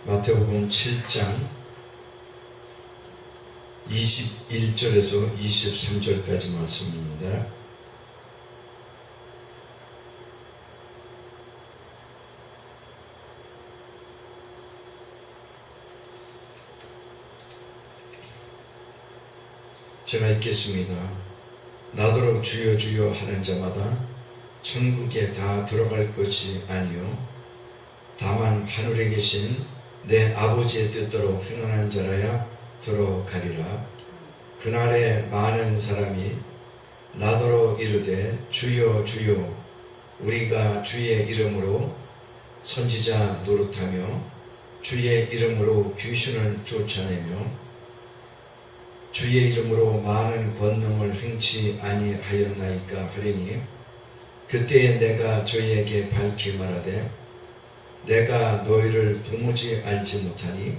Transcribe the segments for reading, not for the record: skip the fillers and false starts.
마태복음 7장 21절에서 23절까지 말씀입니다. 제가 읽겠습니다. 나더러 주여 주여 하는 자마다 천국에 다 들어갈 것이 아니요 다만 하늘에 계신 내 아버지의 뜻대로 행하는 자라야 들어가리라. 그날에 많은 사람이 나더러 이르되 주여 주여 우리가 주의 이름으로 선지자 노릇하며 주의 이름으로 귀신을 쫓아내며 주의 이름으로 많은 권능을 행치 아니하였나이까 하리니 그때에 내가 저희에게 밝히 말하되 내가 너희를 도무지 알지 못하니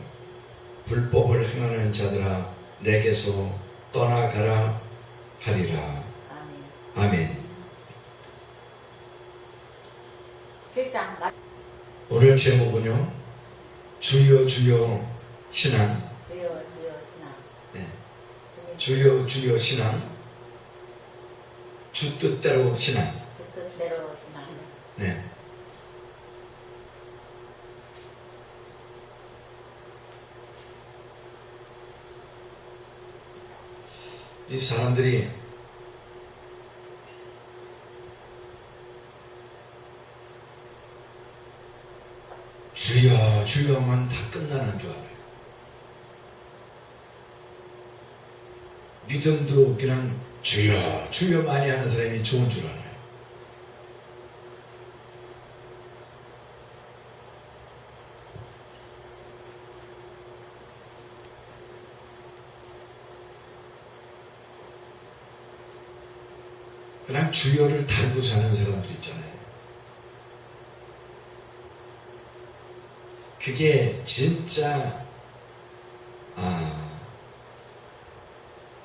불법을 행하는 자들아 내게서 떠나가라 하리라. 아멘. 오늘 제목은요, 주여 주여 신앙. 네. 주여 주여 신앙. 주 뜻대로 신앙. 네. 이 사람들이 주여 주여만 다 끝나는 줄 알아요. 믿음도 그냥 주여 주여 많이 하는 사람이 좋은 줄 알아요. 그냥 주여를 달고 사는 사람들 있잖아요. 그게 진짜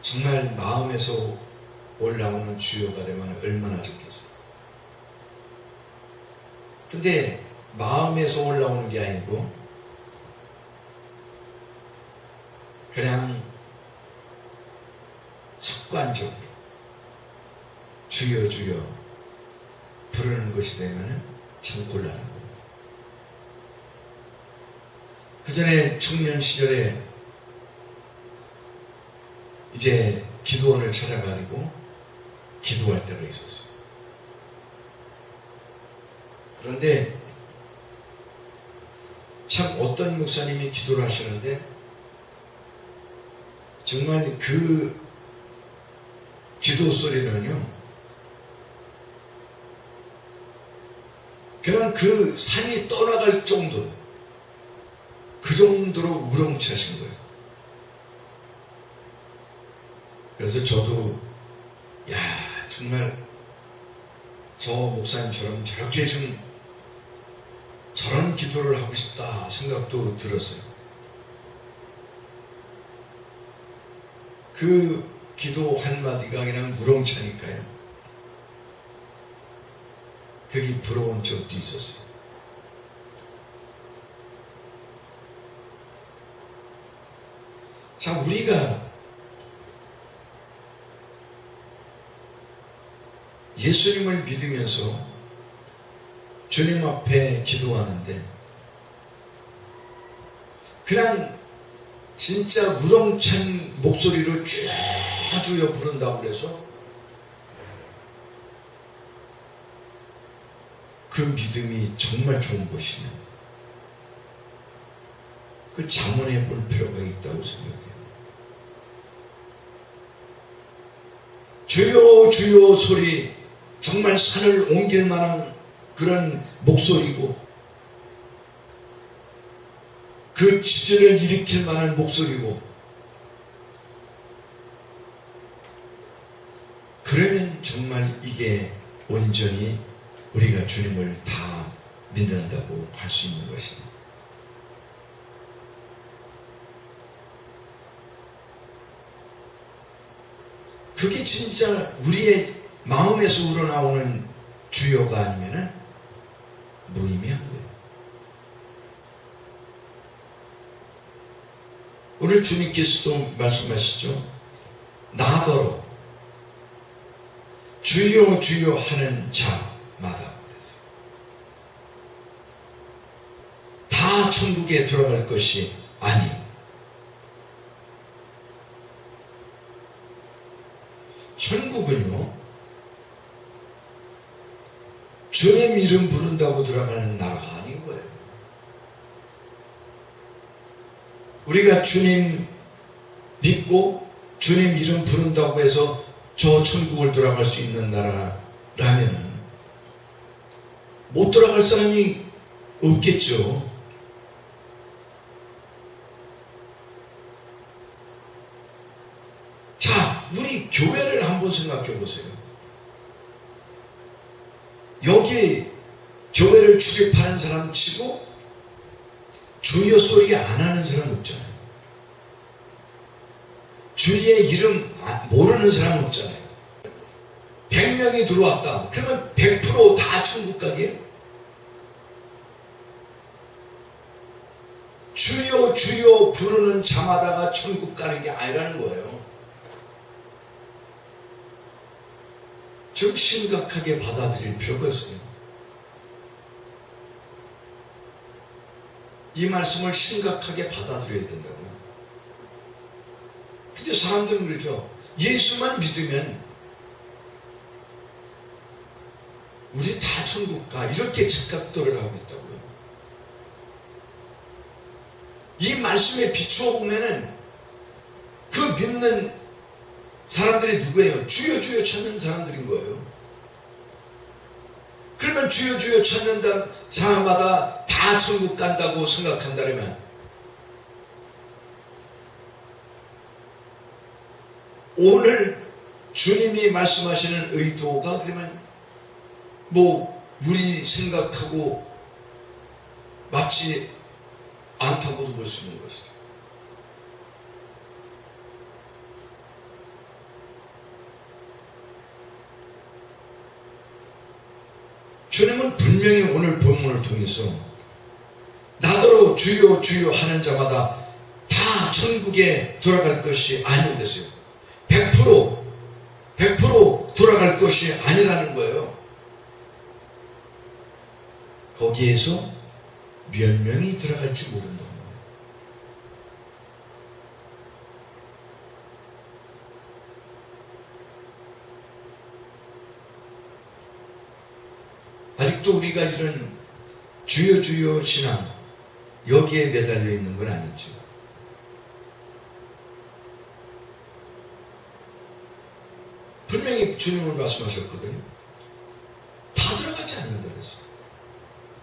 정말 마음에서 올라오는 주여가 되면 얼마나 좋겠어요. 근데 마음에서 올라오는 게 아니고 그냥 습관적으로 주여 주여 부르는 것이 되면 참 곤란한 겁니다. 그 전에 청년 시절에 이제 기도원을 찾아가지고 기도할 때가 있었어요. 그런데 참 어떤 목사님이 기도를 하시는데 정말 그 기도 소리는요 그냥 그 산이 떠나갈 정도로 그 정도로 우렁차신 거예요. 그래서 저도 정말 저 목사님처럼 저렇게 좀 저런 기도를 하고 싶다 생각도 들었어요. 그 기도 한마디가 그냥 우렁차니까요. 그게 부러운 적도 있었어요. 자, 우리가 예수님을 믿으면서 주님 앞에 기도하는데 그냥 진짜 우렁찬 목소리로 주여 부른다고 해서 그 믿음이 정말 좋은 것이냐? 그 자문해 볼 필요가 있다고 생각해요. 주여 주여 소리 정말 산을 옮길 만한 그런 목소리고 그 지진을 일으킬 만한 목소리고 그러면 정말 이게 온전히 우리가 주님을 다 믿는다고 할 수 있는 것입니다. 그게 진짜 우리의 마음에서 우러나오는 주여가 아니면 무의미한 거예요. 오늘 주님께서도 말씀하시죠. 나더러 주여 주여 하는 자마다 그랬어요. 다 천국에 들어갈 것이 아니, 천국은요 주님 이름 부른다고 들어가는 나라가 아닌 거예요. 우리가 주님 믿고 주님 이름 부른다고 해서 저 천국을 들어갈 수 있는 나라라면은 못 들어갈 사람이 없겠죠. 자, 우리 교회를 한번 생각해 보세요. 여기 교회를 출입하는 사람 치고 주여 소리 안 하는 사람 없잖아요. 주의 이름 모르는 사람 없잖아요. 100명이 들어왔다. 그러면 100% 다 천국 가게요? 주여 주여 부르는 자마다가 천국 가는 게 아니라는 거예요. 좀 심각하게 받아들일 필요가 있어요. 이 말씀을 심각하게 받아들여야 된다고요. 근데 사람들은 그러죠. 예수만 믿으면 우리 다 천국 가. 이렇게 착각들을 하고 있다고요. 이 말씀에 비추어 보면은 그 믿는 사람들이 누구예요? 주여 주여 찾는 사람들인 거예요. 그러면 주여 주여 찾는 자마다 다 천국 간다고 생각한다면 오늘 주님이 말씀하시는 의도가 그러면 우리 생각하고 맞지 않다고도 볼 수 있는 것이죠. 주님은 분명히 오늘 본문을 통해서 나더러 주여 주여 하는 자마다 다 천국에 돌아갈 것이 아니었어요. 100% 돌아갈 것이 아니라는 거예요. 거기에서 몇 명이 들어갈지 모른다는 거예요. 아직도 우리가 이런 주여 주여 신앙 여기에 매달려 있는 건 아니죠. 분명히 주님은 말씀하셨거든요. 다 들어가지 않는다 그랬어요.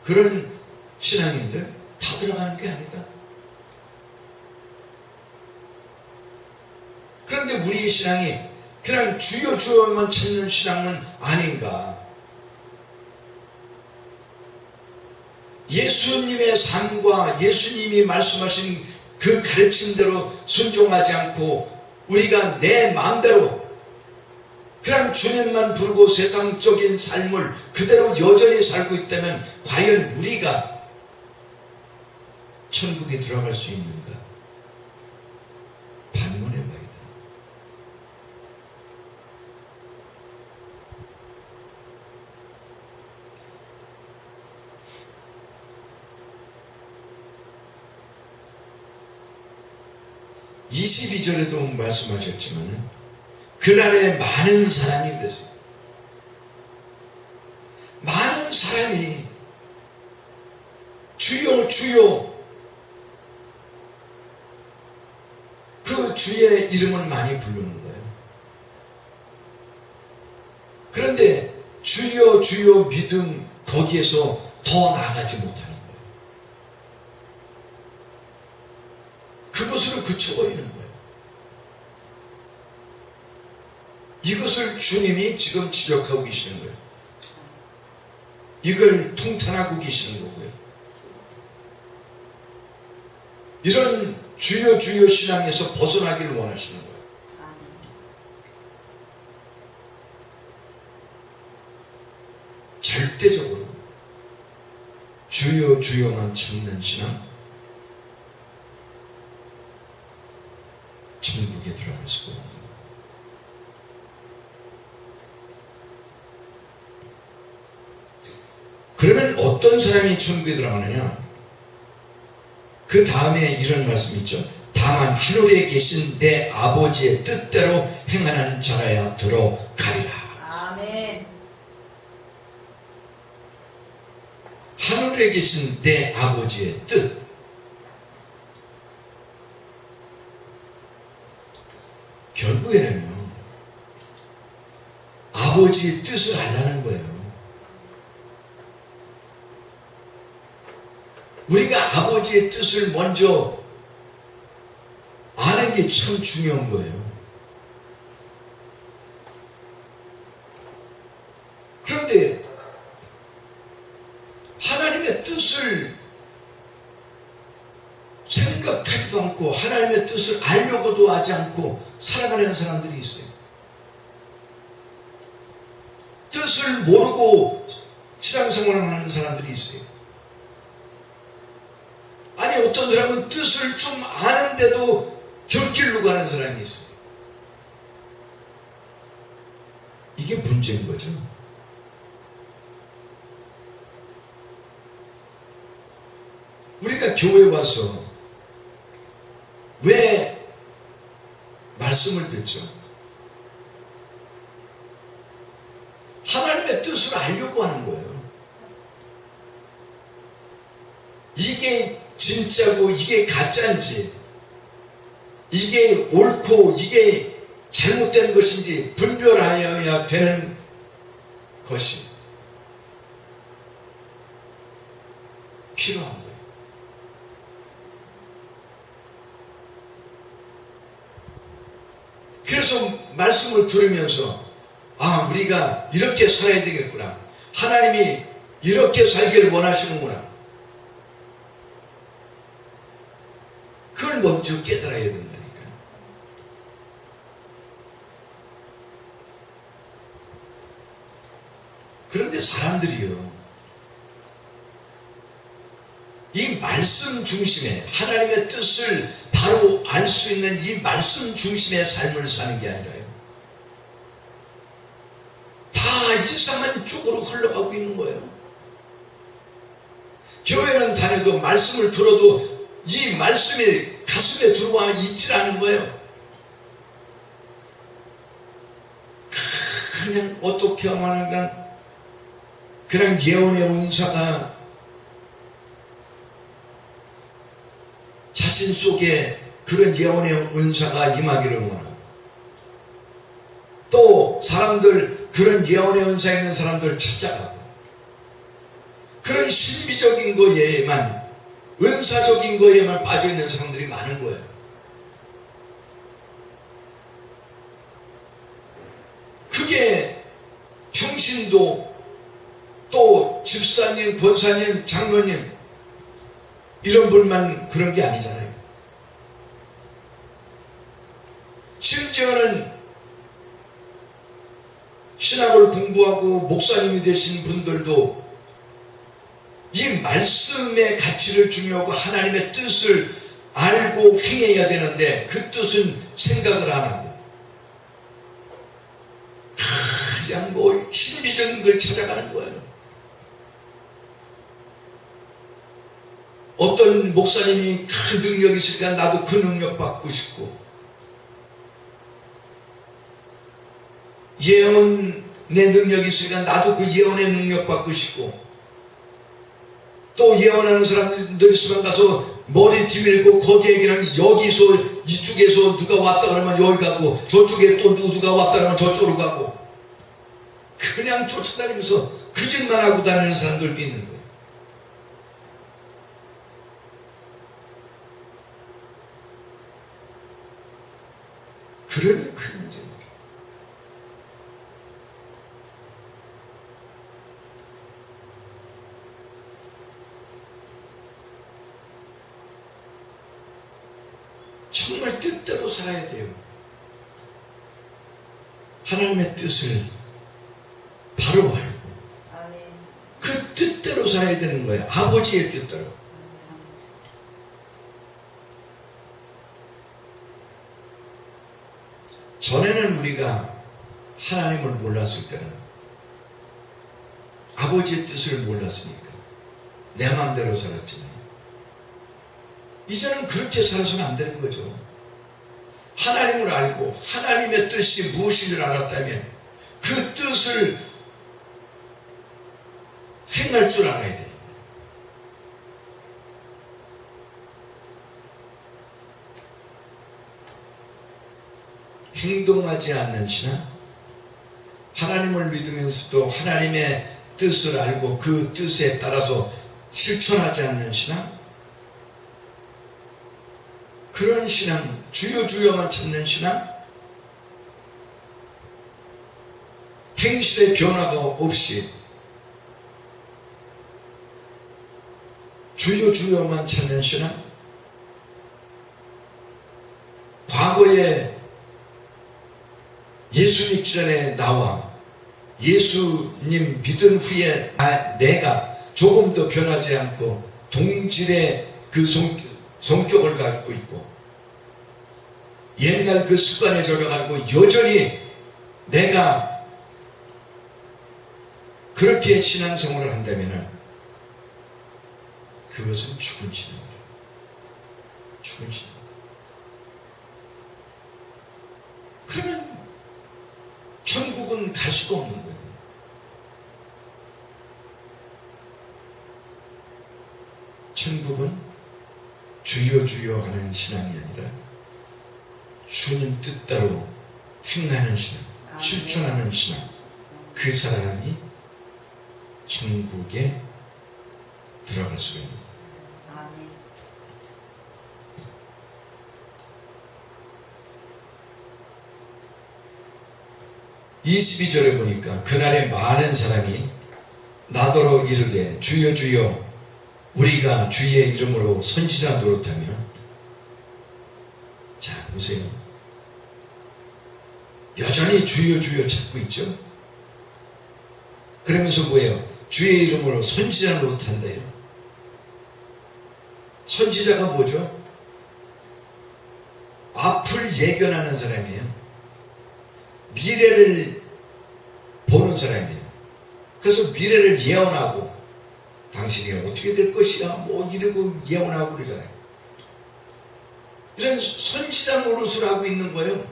그런 신앙인들 다 들어가는 게 아니다. 그런데 우리의 신앙이 그냥 주여 주여만 찾는 신앙은 아닌가. 예수님의 삶과 예수님이 말씀하신 그 가르침대로 순종하지 않고 우리가 내 마음대로 그냥 주님만 부르고 세상적인 삶을 그대로 여전히 살고 있다면 과연 우리가 천국에 들어갈 수 있는가? 반문해 봐야 돼. (22절에도) 말씀하셨지만 그날에 많은 사람이 그랬어요. 많은 사람이 주여 주여 그 주의 이름을 많이 부르는 거예요. 그런데 주여 주여 믿음 거기에서 더 나아가지 못하는 거예요. 그것으로 그쳐버리는 거예요. 이것을 주님이 지금 지적하고 계시는 거예요. 이걸 통탄하고 계시는 거고요. 이런 주여 주여 신앙에서 벗어나기를 원하시는 거예요. 절대적으로 주여 주여만 찾는 신앙, 천국에 들어갈 수가 없는 거예요. 그러면 어떤 사람이 천국에 들어가느냐? 그 다음에 이런 말씀이 있죠. 다만 하늘에 계신 내 아버지의 뜻대로 행하는 자라야 들어가리라. 아멘. 하늘에 계신 내 아버지의 뜻. 결국에는요, 아버지의 뜻을 알라는 거예요. 우리가 아버지의 뜻을 먼저 아는 게 참 중요한 거예요. 그런데 하나님의 뜻을 생각하지도 않고 하나님의 뜻을 알려고도 하지 않고 살아가는 사람들이 있어요. 뜻을 모르고 신앙생활을 하는 사람들이 있어요. 아니 어떤 사람은 뜻을 좀 아는데도 곁길로 가는 사람이 있어요. 이게 문제인 거죠. 우리가 교회 와서 왜 말씀을 듣죠? 하나님의 뜻을 알려고 하는 거예요. 이게 진짜고 이게 가짜인지, 이게 옳고 이게 잘못된 것인지 분별하여야 되는 것이 필요한 거예요. 그래서 말씀을 들으면서 아, 우리가 이렇게 살아야 되겠구나. 하나님이 이렇게 살기를 원하시는구나. 그걸 먼저 깨달아야 된다니까요. 그런데 사람들이요, 이 말씀 중심에 하나님의 뜻을 바로 알 수 있는 이 말씀 중심의 삶을 사는 게 아니라요, 다 이상한 쪽으로 흘러가고 있는 거예요. 교회는 다녀도 말씀을 들어도 이 말씀이 가슴에 들어와 있질 않은 거예요. 그냥 어떻게 하면 그냥 예언의 은사가 자신 속에 그런 예언의 은사가 임하기를 원하고, 또 사람들 그런 예언의 은사 있는 사람들 찾아가고, 그런 신비적인 거에만, 은사적인 거에만 빠져있는 사람들이 많은 거예요. 그게 평신도, 또 집사님, 권사님, 장로님 이런 분만 그런 게 아니잖아요. 심지어는 신학을 공부하고 목사님이 되신 분들도 이 말씀의 가치를 중요하고 하나님의 뜻을 알고 행해야 되는데 그 뜻은 생각을 안 하고 그냥 뭐 신비적인 걸 찾아가는 거예요. 어떤 목사님이 큰 능력이 있으니까 나도 그 능력 받고 싶고, 예언의 능력이 있으니까 나도 그 예언의 능력 받고 싶고, 또 예언하는 사람들 있으면 가서 머리 뒤밀고 거기에 그냥 여기서 이쪽에서 누가 왔다 그러면 여기 가고, 저쪽에 또 누가 왔다 그러면 저쪽으로 가고, 그냥 쫓아다니면서 그 짓만 하고 다니는 사람들도 있는 거예요. 그러니 큰 문제입니다. 정말 뜻대로 살아야 돼요. 하나님의 뜻을 바로 알고 그 뜻대로 살아야 되는 거예요. 아버지의 뜻대로. 전에는 우리가 하나님을 몰랐을 때는 아버지의 뜻을 몰랐으니까 내 마음대로 살았지만 이제는 그렇게 살아서는 안 되는 거죠. 하나님을 알고 하나님의 뜻이 무엇인지를 알았다면 그 뜻을 행할 줄 알아야 돼요. 행동하지 않는 신앙, 하나님을 믿으면서도 하나님의 뜻을 알고 그 뜻에 따라서 실천하지 않는 신앙, 그런 신앙, 주여 주여만 찾는 신앙, 행실의 변화가 없이 주여 주여만 찾는 신앙, 과거에 예수 믿기 전에 나와 예수님 믿은 후에 내가 조금 더 변하지 않고 동질의 그 성격을 갖고 있고 옛날 그 습관에 젖어가지고 여전히 내가 그렇게 신앙생활을 한다면 그것은 죽은 신앙이에요. 죽은 신앙. 그러면 천국은 갈 수가 없는 거예요. 천국은 주여 주여 하는 신앙이 아니라 주님 뜻대로 행하는 신앙, 실천하는 신앙, 그 사람이 천국에 들어갈 수가 있는 거예요. 22절에 보니까 그날에 많은 사람이 나더러 이르되 주여 주여 우리가 주의 이름으로 선지자 노릇하며. 자 보세요. 여전히 주여 주여 찾고 있죠. 그러면서 뭐예요? 주의 이름으로 선지자 노릇한대요. 선지자가 뭐죠? 앞을 예견하는 사람이에요. 미래를 보는 사람이에요. 그래서 미래를 예언하고 당신이 어떻게 될 것이야 뭐 이러고 예언하고 그러잖아요. 이런 선지자 노릇을 하고 있는 거예요.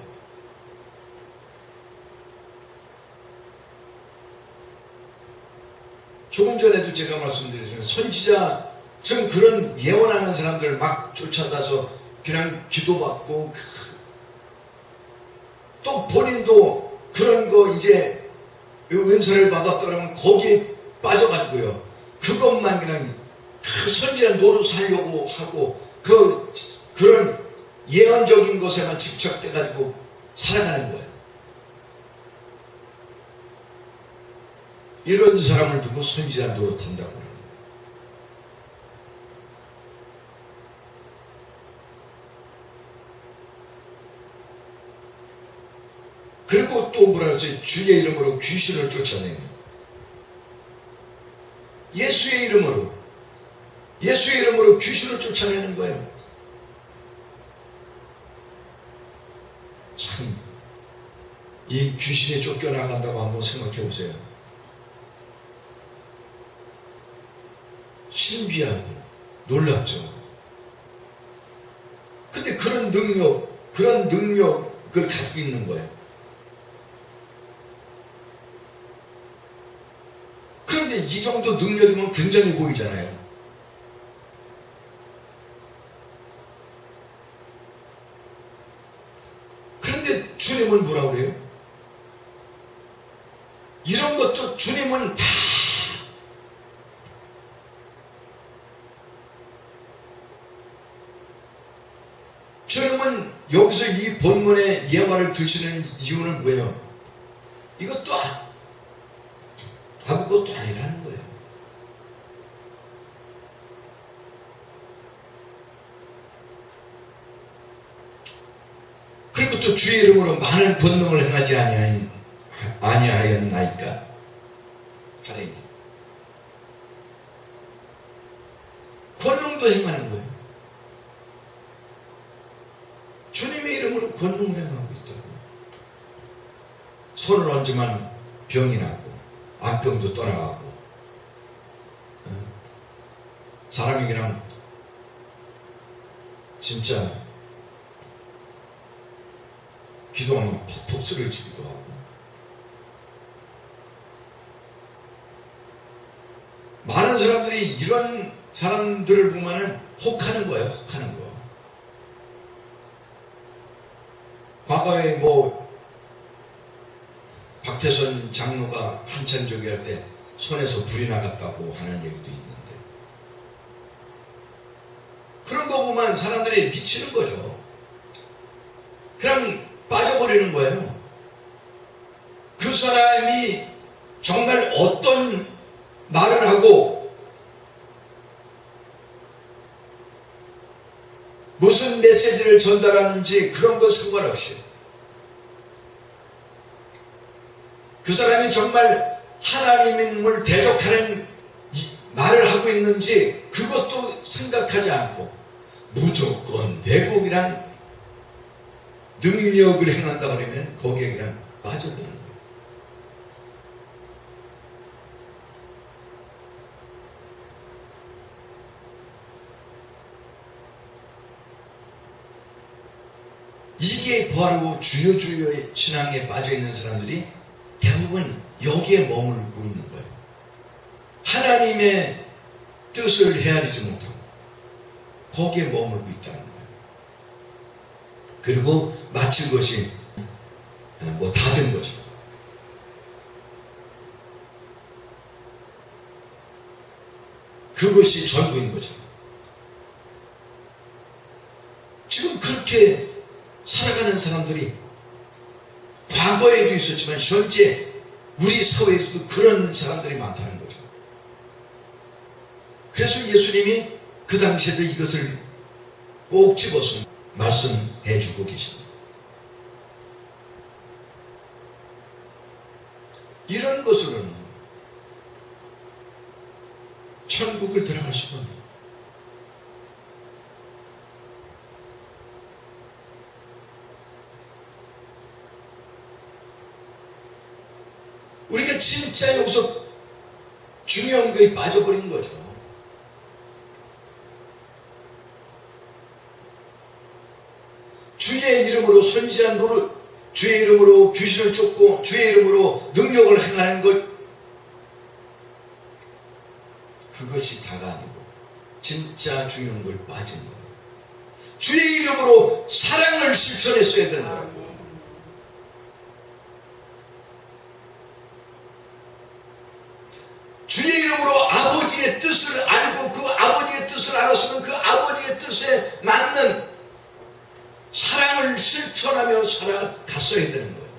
조금 전에도 제가 말씀드렸지만 선지자 전 그런 예언하는 사람들 막 쫓아가서 그냥 기도받고 또 본인도 그런 거 이제 은사를 받았더라면 거기에 빠져가지고요. 그것만 그냥 선지자 노릇하려고 하고 그런 예언적인 것에만 집착돼가지고 살아가는 거예요. 이런 사람을 두고 선지자 노릇한다고 그래요. 그리고 또 뭐라 그러지? 주의 이름으로 귀신을 쫓아내는. 예수의 이름으로 귀신을 쫓아내는 거예요. 참, 이 귀신이 쫓겨나간다고 한번 생각해 보세요. 신비하고 놀랍죠. 근데 그런 능력을 가지고 있는 거예요. 그런데 이 정도 능력이면 굉장히 보이잖아요. 그런데 주님은 뭐라고 그래요? 이런 것도 주님은 다 주님은 여기서 이 본문의 예화를 드시는 이유는 뭐예요? 이것도 아무것도 아니라는 거예요. 그리고 또 주의 이름으로 많은 권능을 행하지 아니하였나이까 하리니. 권능도 행하는 거예요. 주님의 이름으로 권능을 행하고 있다고. 손을 얹으면 병이 나고 안병도 떠나가고 사람이 그냥 진짜 기도하면 퍽퍽 쓰러지기도 하고 많은 사람들이 이런 사람들을 보면은 혹하는 거예요. 혹하는 거. 과거에 박태선 장로가 한참 저기 할 때 손에서 불이 나갔다고 하는 얘기도 있는데 그런 거 보면 사람들이 미치는 거죠. 그냥 빠져버리는 거예요. 그 사람이 정말 어떤 말을 하고 무슨 메시지를 전달하는지 그런 거 상관없이 그 사람이 정말 하나님을 대적하는 말을 하고 있는지 그것도 생각하지 않고 무조건 내곡이란 능력을 행한다 그러면 거기에 그냥 빠져드는 거예요. 이게 바로 주여 주여 신앙에 빠져있는 사람들이 대부분 여기에 머물고 있는 거예요. 하나님의 뜻을 헤아리지 못하고 거기에 머물고 있다는 거예요. 그리고 마치 그것이 다 된 거죠. 그것이 전부인 거죠. 지금 그렇게 살아가는 사람들이 과거에도 있었지만 현재 우리 사회에서도 그런 사람들이 많다는 거죠. 그래서 예수님이 그 당시에도 이것을 꼭 집어서 말씀해 주고 계십니다. 이런 것으로는 천국을 들어갈 수가 없습니다. 우리가 진짜 여기서 중요한 거에 빠져버린 거죠. 주의 이름으로 선지한 노릇, 주의 이름으로 귀신을 쫓고 주의 이름으로 능력을 행하는 것, 그것이 다가 아니고 진짜 중요한 걸 빠진 거예요. 주의 이름으로 사랑을 실천했어야 되는 거라고. 주의 이름으로 아버지의 뜻을 알고 그 아버지의 뜻을 알았으면 그 아버지의 뜻에 맞는 사랑을 실천하며 살아갔어야 되는 거예요.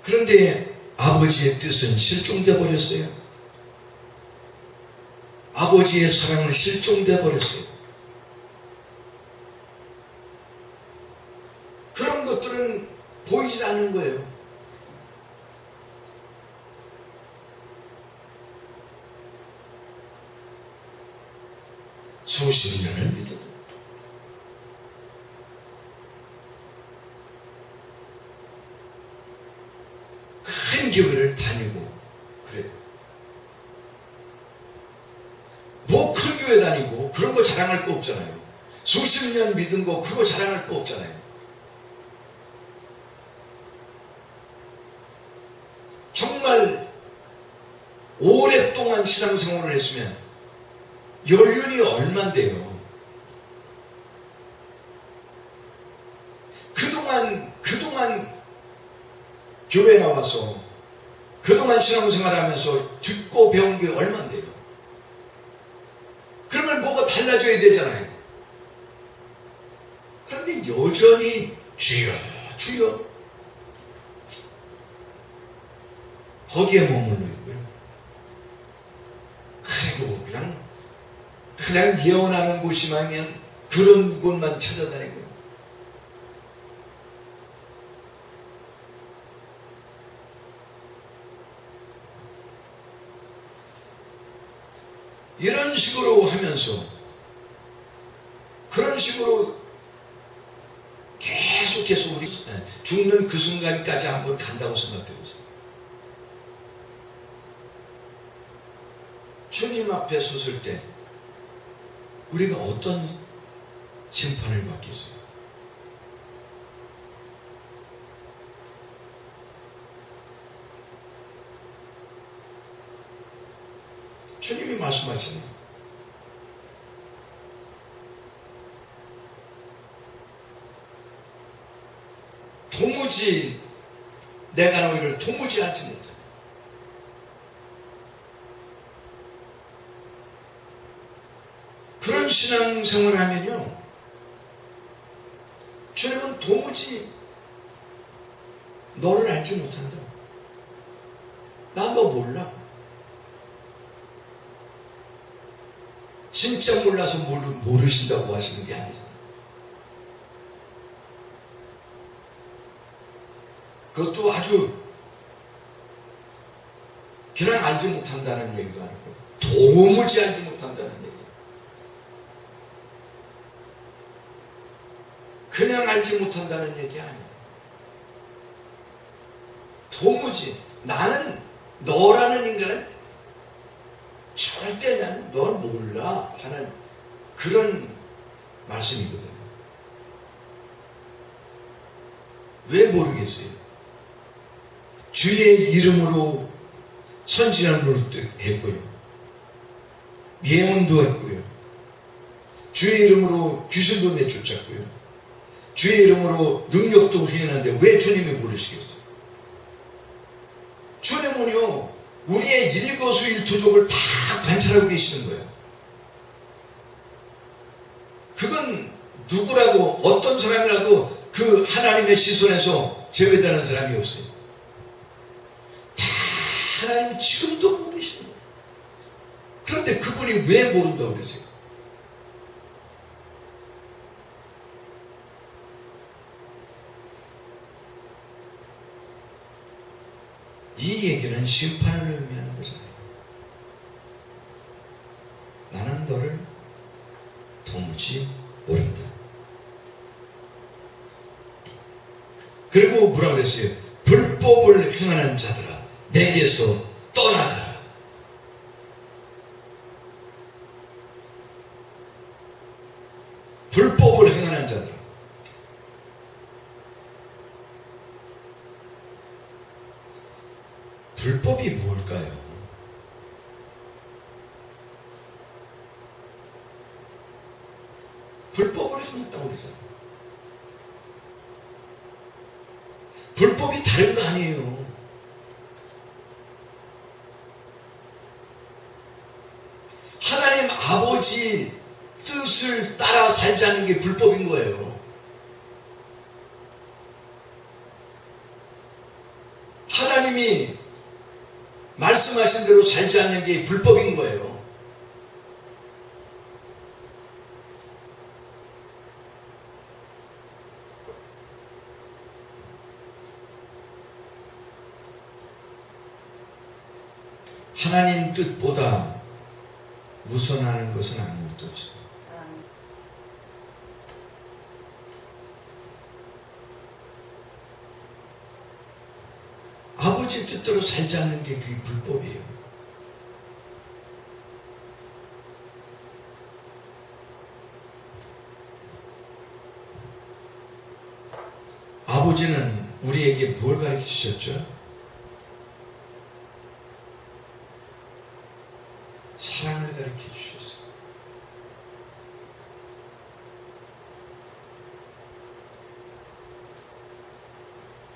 그런데 아버지의 뜻은 실종돼 버렸어요. 아버지의 사랑을 실종돼 버렸어요. 그런 것들은 보이질 않는 거예요. 수십 년을 믿어도 큰 교회를 다니고 그래도 뭐 큰 교회 다니고 그런 거 자랑할 거 없잖아요. 수십 년 믿은 거 그거 자랑할 거 없잖아요. 정말 오랫동안 신앙생활을 했으면 연륜이 얼만데요. 그동안 교회 나와서 그동안 신앙생활하면서 듣고 배운 게 얼만데요. 그러면 뭐가 달라져야 되잖아요. 그런데 여전히 주여 주여 거기에 머물러 있고요. 그리고 그냥 예언하는 곳이면 그런 곳만 찾아다니고요. 이런 식으로 하면서 그런 식으로 계속해서 우리 죽는 그 순간까지 한번 간다고 생각해 보세요. 주님 앞에 섰을 때 우리가 어떤 심판을 받겠어요? 주님이 말씀하시네요. 도무지 내가 너희를 도무지 알지 못해. 그런 신앙생활을 하면요, 주님은 도무지 너를 알지 못한다. 나 너 몰라. 진짜 몰라서 모르신다고 하시는 게 아니잖아요. 그것도 아주 그냥 알지 못한다는 얘기도 아니고 도무지 알지 못한다는 얘기. 그냥 알지 못한다는 얘기 아니에요. 도무지 나는 너라는 인간은 절대 나는 널 몰라 하는 그런 말씀이거든요. 왜 모르겠어요? 주의 이름으로 선지자를 했고요. 예언도 했고요. 주의 이름으로 귀신도 내쫓았고요. 주의 이름으로 능력도 행했는데 왜 주님이 모르시겠어요? 주님은요, 우리의 일거수일투족을 다 관찰하고 계시는 거예요. 그건 누구라도 어떤 사람이라도 그 하나님의 시선에서 제외되는 사람이 없어요. 다 하나님 지금도 보고 계시는 거예요. 그런데 그분이 왜 모른다고 그러세요? 이 얘기는 심판을 의미하는 거잖아요. 나는 너를 도무지 모른다. 그리고 뭐라 그랬어요? 불법을 행하는 자들아 내게서 떠나가라. 불법을 행하는 자들아. 불법이 무엇일까요? 불법을 행했다고 그러잖아요. 불법이 다른 거 아니에요. 하나님 아버지 뜻을 따라 살지 않는 게 불법인 거예요. 하나님이 말씀하신 대로 살지 않는 게 불법인 거예요. 하나님 뜻보다 우선하는 것은 아무것도 없어요. 아버지 뜻대로 살지 않는 게 그게 불법이에요. 아버지는 우리에게 뭘 가르치셨죠? 사랑을 가르쳐 주셨어요.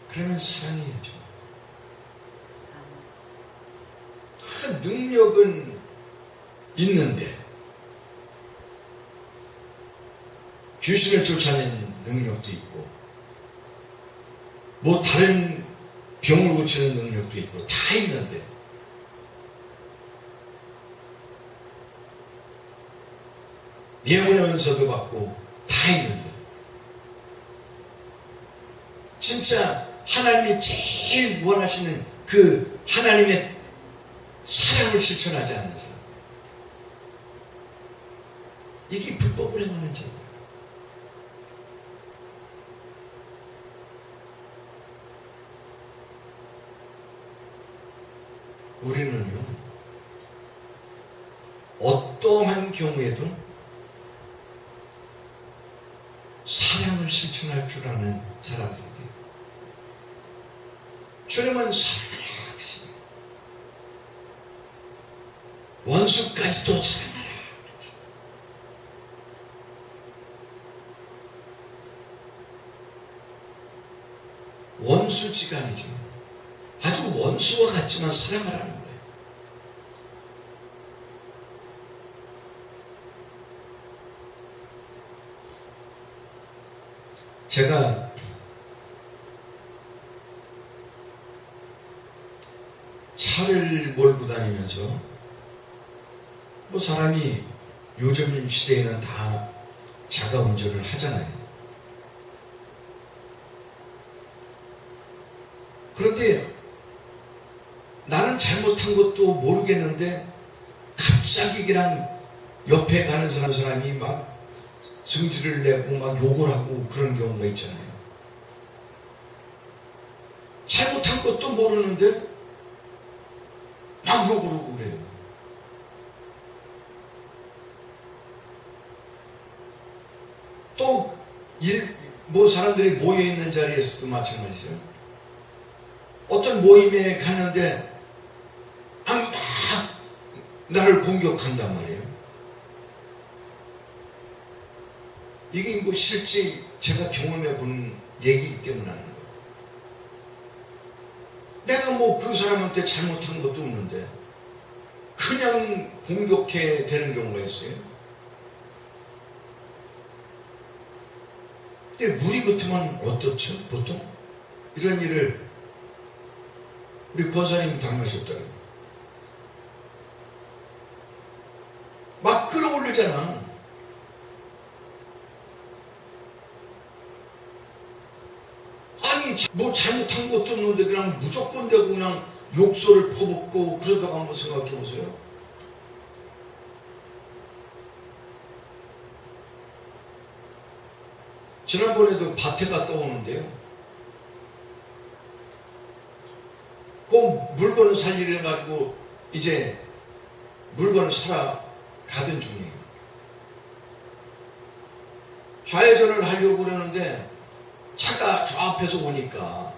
그러면 사랑해야죠. 큰 능력은 있는데 귀신을 쫓아내는 능력도 있고 뭐 다른 병을 고치는 능력도 있고 다 있는데 예언하면서도 받고 다 있는데 진짜 하나님이 제일 원하시는 그 하나님의 사랑을 실천하지 않는 사람, 이게 불법을 행하는 자들. 우리는요, 어떠한 경우에도 사랑을 실천할 줄 아는 사람들이에요. 주님은 사랑하라 하시니 원수까지도 사랑하라. 원수지간이지, 아주 원수와 같지만 사랑하라는 거예요. 제가 차를 몰고 다니면서, 뭐 사람이 요즘 시대에는 다 자가 운전을 하잖아요. 그런데 나는 잘못한 것도 모르겠는데 갑자기 그냥 옆에 가는 사람이 막 승질을 내고 막 욕을 하고 그런 경우가 있잖아요. 잘못한 것도 모르는데 막 욕을 하고 그래요. 또 뭐 사람들이 모여있는 자리에서도 마찬가지죠. 어떤 모임에 갔는데 막 나를 공격한단 말이에요. 이게 뭐 실제 제가 경험해 본 얘기이기 때문에 하는 거예요. 내가 뭐 그 사람한테 잘못한 것도 없는데 그냥 공격해 되는 경우가 있어요. 근데 물이 붙으면 어떻죠? 보통 이런 일을 우리 권사님이 당하셨다고요. 막 끌어올리잖아. 아니 뭐 잘못한 것도 없는데 그냥 무조건 되고 그냥 욕설을 퍼붓고 그러다가 한번 생각해 보세요. 지난번에도 밭에 갔다 오는데요, 그 물건을 살리려 해가지고 이제 물건을 사러 가던 중이에요. 좌회전을 하려고 그러는데 차가 저 앞에서 오니까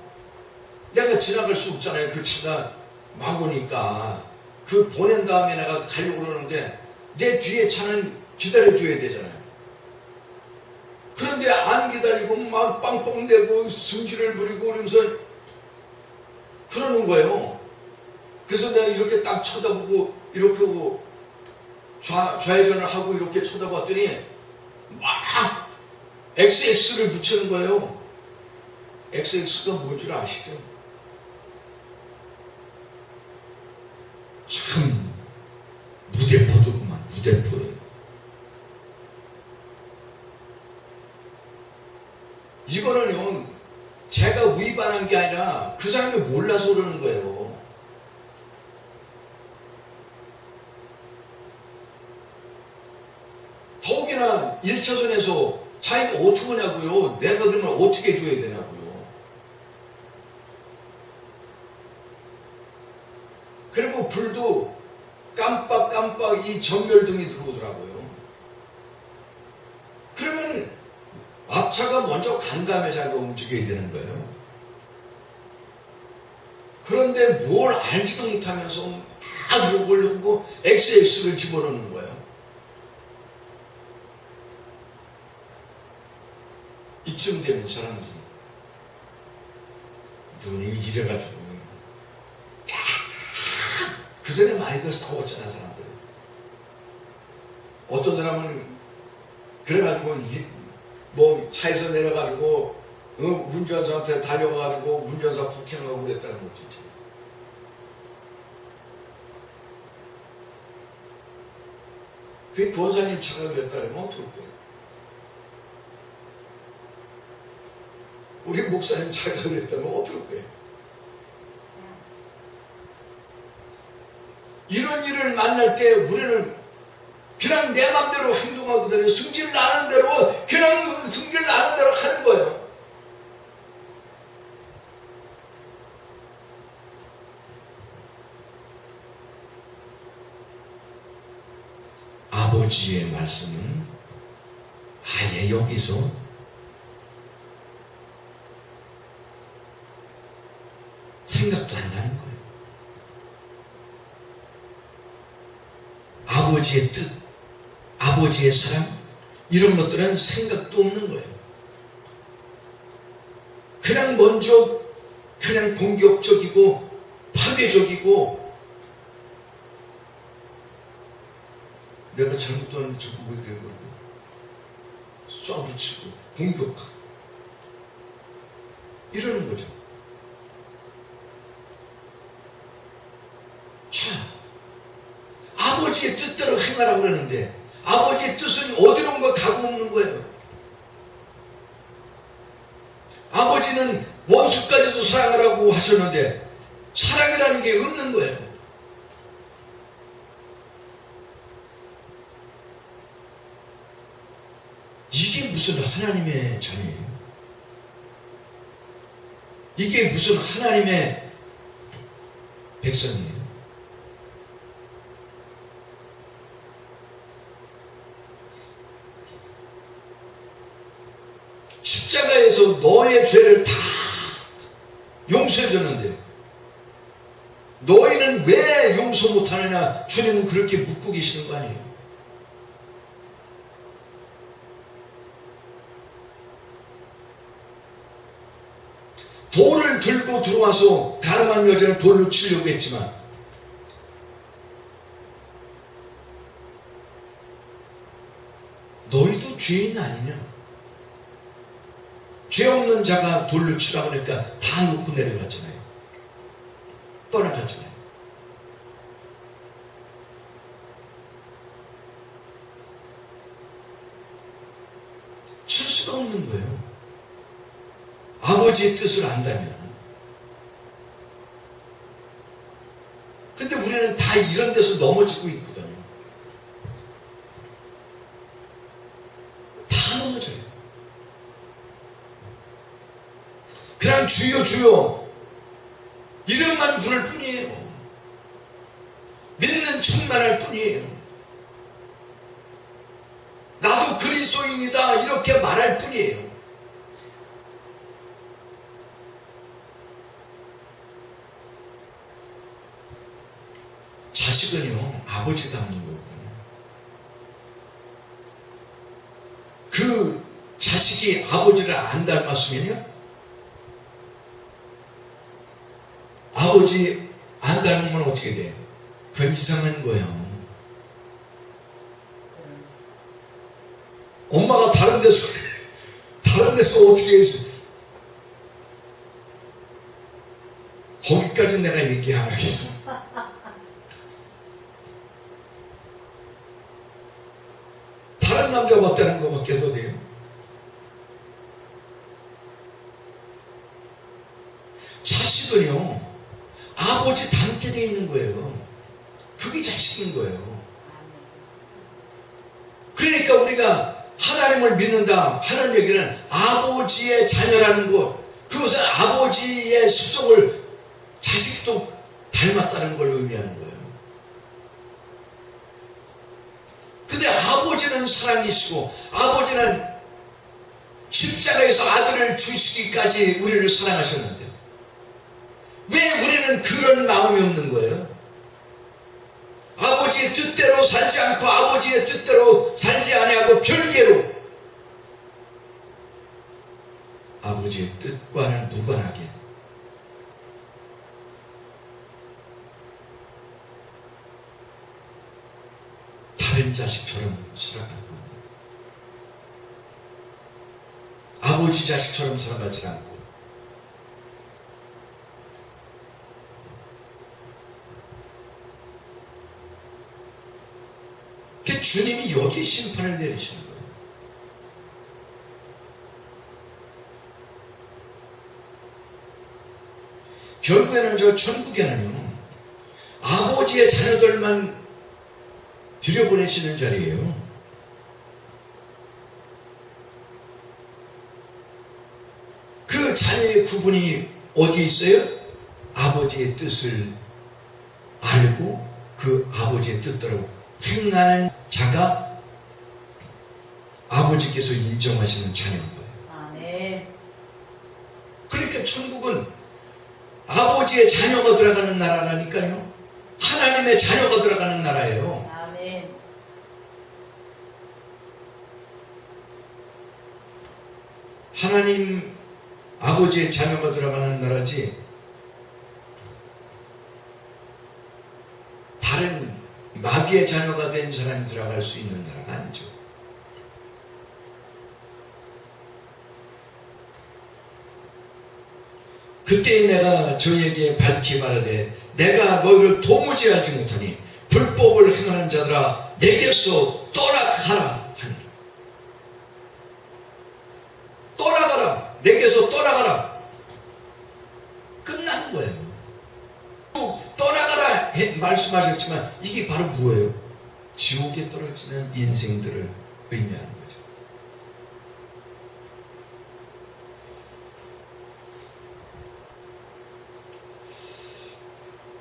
내가 지나갈 수 없잖아요. 그 차가 막 오니까 그 보낸 다음에 내가 가려고 그러는데 내 뒤에 차는 기다려줘야 되잖아요. 그런데 안 기다리고 막 빵빵대고 승질을 부리고 그러면서 그러는 거예요. 그래서 내가 이렇게 딱 쳐다보고 이렇게 하고 좌회전을 하고 이렇게 쳐다봤더니 막 XX를 붙이는 거예요. XX가 뭔 줄 아시죠? 참 무대포도구만, 무대포예요. 이거는요, 제가 위반한 게 아니라 그 사람이 몰라서 그러는 거예요. 더욱이나 1차선에서 자기가 어떻게 하냐고요. 내가 그러면 어떻게 해줘야 되냐고요. 그리고 불도 깜빡깜빡 이 전멸등이 들어오더라고요. 그러면 앞차가 먼저 간 다음에 자기가 움직여야 되는 거예요. 그런데 뭘 알지도 못하면서 막 욕을 하고 XX를 집어넣는 거예요. 이쯤 되면 사람들이 눈이 이래가지고 그 전에 많이들 싸웠잖아, 사람들. 어떤 사람은 그래가지고 뭐 차에서 내려가지고 운전사한테 달려가가지고 운전사 폭행하고 그랬다는 것도 있죠. 그게 권사님 차가 그랬다면 어떡할 거예요? 우리 목사님 차가 그랬다면 어떡할 거예요? 이런 일을 만날 때 우리는 그냥 내 맘대로 행동하거든요. 승질 나는 대로, 그냥 승질 나는 대로 하는 거예요. 아버지의 말씀은 아예 여기서 생각도 안 나는 거예요. 아버지의 뜻, 아버지의 사랑, 이런 것들은 생각도 없는 거예요. 그냥 먼저 그냥 공격적이고 파괴적이고, 내가 잘못도 안 저거 왜 그래 그러고 쏴부치고 공격하고 이러는 거죠. 자, 아버지의 뜻대로 행하라고 그러는데 아버지의 뜻은 어디론가 가고 없는 거예요. 아버지는 원수까지도 사랑하라고 하셨는데 사랑이라는 게 없는 거예요. 이게 무슨 하나님의 자녀예요? 이게 무슨 하나님의 백성이에요? 십자가에서 너의 죄를 다 용서해 줬는데 너희는 왜 용서 못하느냐? 주님은 그렇게 묻고 계시는 거 아니에요? 돌을 들고 들어와서 가늠한 여자를 돌로 치려고 했지만 너희도 죄인 아니냐? 죄 없는 자가 돌로 치라고 하니까 다 놓고 내려갔잖아요. 떠나갔잖아요. 칠 수가 없는 거예요. 아버지의 뜻을 안다면. 근데 우리는 다 이런 데서 넘어지고 있거든요. 다 넘어져요. 그냥 주여 주여 이름만 부를 뿐이에요. 믿는 척만 할 뿐이에요. 나도 그리스도입니다 이렇게 말할 뿐이에요. 자식은요, 아버지 닮는 거거든요. 그 자식이 아버지를 안 닮았으면요, 아버지 안 닮으면 어떻게 돼요? 그건 이상한 거예요. 엄마가 다른 데서 어떻게 했어? 거기까지 내가 얘기 안 하겠어. 다른 남자 봤다는 것밖에 해도 돼요. 자식은요, 아버지 닮게 돼 있는 거예요. 그게 자식인 거예요. 그러니까 우리가 하나님을 믿는다 하는 얘기는 아버지의 자녀라는 것, 그것은 아버지의 습성을 자식도 닮았다는 걸 의미하는 거예요. 근데 아버지는 사랑이시고 아버지는 십자가에서 아들을 주시기까지 우리를 사랑하셨는데 왜 우리는 그런 마음이 없는 거예요? 아버지의 뜻대로 살지 않고 아버지의 뜻대로 살지 아니하고 별개로 아버지의 뜻과는 무관하게 다른 자식처럼 살아가고 아버지 자식처럼 살아가지 않고 주님이 여기 심판을 내리시는 거예요. 결국에는 저 천국에는요, 아버지의 자녀들만 들여보내시는 자리예요. 그 자녀의 구분이 어디에 있어요? 아버지의 뜻을 알고 그 아버지의 뜻대로 행하는 자가 아버지께서 인정하시는 자녀인 거예요. 아멘. 그러니까 천국은 아버지의 자녀가 들어가는 나라라니까요. 하나님의 자녀가 들어가는 나라예요. 아멘. 하나님 아버지의 자녀가 들어가는 나라지 다른 마귀의 자녀가 된 사람이 들어갈 수 있는 나라가 아니죠. 그때 내가 저희에게 밝히 말하되 내가 너희를 도무지 알지 못하니 불법을 행하는 자들아 내게서 떠나가라 하니 떠나가라 내게서 떠나가라 끝난 거예요. 떠나가라 말씀하셨지만 이게 바로 뭐예요? 지옥에 떨어지는 인생들을 의미하는 거죠.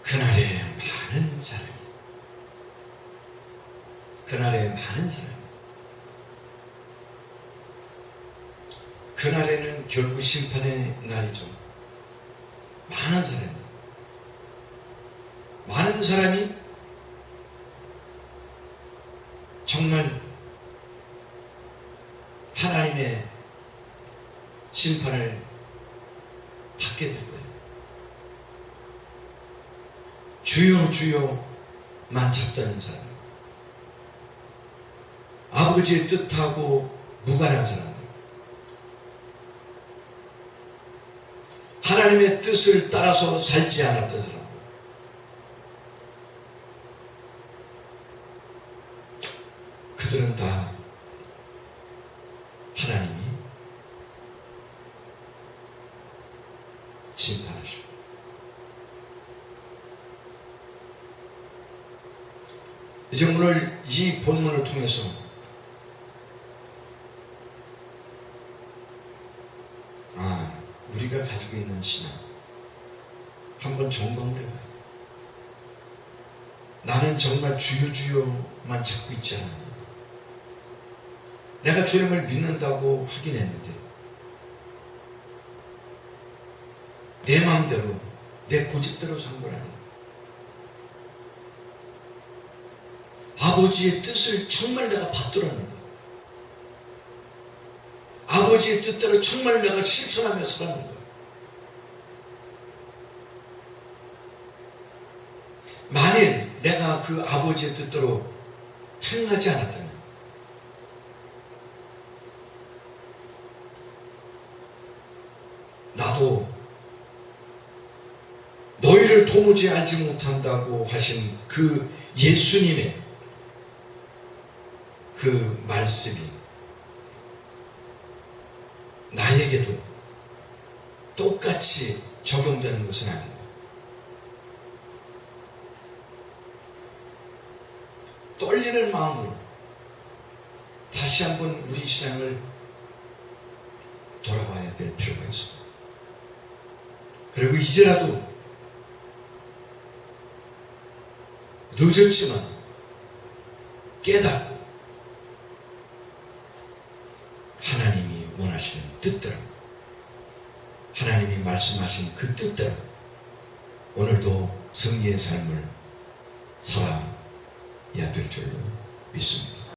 그날에 많은 사람이 그날에는 결국 심판의 날이죠. 많은 사람이 정말 하나님의 심판을 받게 될 거예요. 주여 주여만 찾다는 사람들, 아버지의 뜻하고 무관한 사람들, 하나님의 뜻을 따라서 살지 않았던 사람들, 그들은 다 하나님이 심판하시고 이제 오늘 이 본문을 통해서 우리가 가지고 있는 신앙 한번 점검을 해봐야 돼. 나는 정말 주여 주여만 찾고 있지 않아. 내가 주님을 믿는다고 하긴 했는데 내 마음대로 내 고집대로 산 건 아니야. 아버지의 뜻을 정말 내가 받들었는가? 아버지의 뜻대로 정말 내가 실천하며 살았는가? 만일 내가 그 아버지의 뜻대로 행하지 않았다면 나도 너희를 도무지 알지 못한다고 하신 그 예수님의 그 말씀이 나에게도 똑같이 적용되는 것은 아닙니다. 떨리는 마음으로 다시 한번 우리 신앙을 돌아봐야 될 필요가 있습니다. 그리고 이제라도 늦었지만 깨닫고 하나님이 원하시는 뜻대로, 하나님이 말씀하신 그 뜻대로 오늘도 승리의 삶을 살아야 될 줄로 믿습니다.